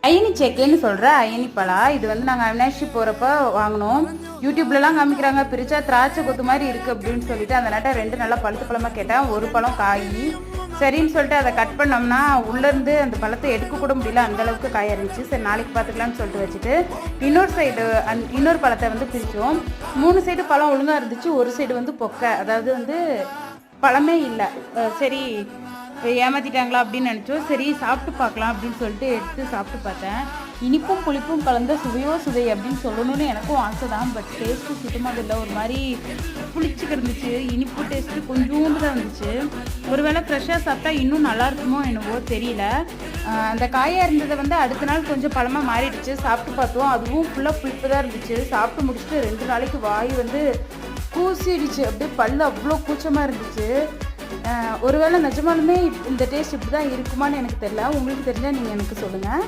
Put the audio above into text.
அயனி செக்கைன்னு சொல்கிற அயனி பழம். இது வந்து நாங்கள் அவினாஷி போகிறப்ப வாங்கினோம். யூடியூப்லலாம் காமிக்கிறாங்க பிரிச்சா திராட்சை கொத்து மாதிரி இருக்குது அப்படின்னு சொல்லிட்டு அந்த நாட்டை 2 நல்லா பழுத்து பழமாக கேட்டேன். ஒரு பழம் காய். சரின்னு சொல்லிட்டு அதை கட் பண்ணோம்னா உள்ளேருந்து அந்த பழத்தை எடுக்க கூட முடியல, அந்தளவுக்கு காயாக இருந்துச்சு. சரி நாளைக்கு பார்த்துக்கலான்னு சொல்லிட்டு வச்சுட்டு இன்னொரு பழத்தை வந்து பிரித்தோம். 3 சைடு பழம் ஒழுங்காக இருந்துச்சு, ஒரு சைடு வந்து பொக்கை, அதாவது வந்து பழமே இல்லை. சரி ஏமாற்றிட்டாங்களா அப்படின்னு நினச்சோம். சரி சாப்பிட்டு பார்க்கலாம் அப்படின்னு சொல்லிட்டு எடுத்து சாப்பிட்டு பார்த்தேன். இனிப்பும் புளிப்பும் கலந்த சுவையோ சுவை அப்படின்னு சொல்லணும்னு எனக்கும் ஆசை தான். பட் டேஸ்ட்டு சுத்தமாக இல்லை, ஒரு மாதிரி புளிச்சுக்கு இருந்துச்சு. இனிப்பு டேஸ்ட்டு கொஞ்சோண்டு தான் இருந்துச்சு. ஒருவேளை ஃப்ரெஷ்ஷாக சாப்பிட்டா இன்னும் நல்லா இருக்குமோ என்னவோ தெரியல. அந்த காயாக இருந்ததை வந்து அடுத்த நாள் கொஞ்சம் பழமாக மாறிடுச்சு. சாப்பிட்டு பார்த்தோம், அதுவும் ஃபுல்லாக புளிப்பு தான் இருந்துச்சு. சாப்பிட்டு முடிச்சுட்டு 2 நாளைக்கு வாய் வந்து கூசிடுச்சு, அப்படியே பல்லு அவ்வளோ கூச்சமாக இருந்துச்சு. ஒருவேளை நிஜமாலுமே இந்த டேஸ்ட் இப்படி தான் இருக்குமான்னு எனக்கு தெரியல. உங்களுக்கு தெரிஞ்சால் நீங்கள் எனக்கு சொல்லுங்கள்.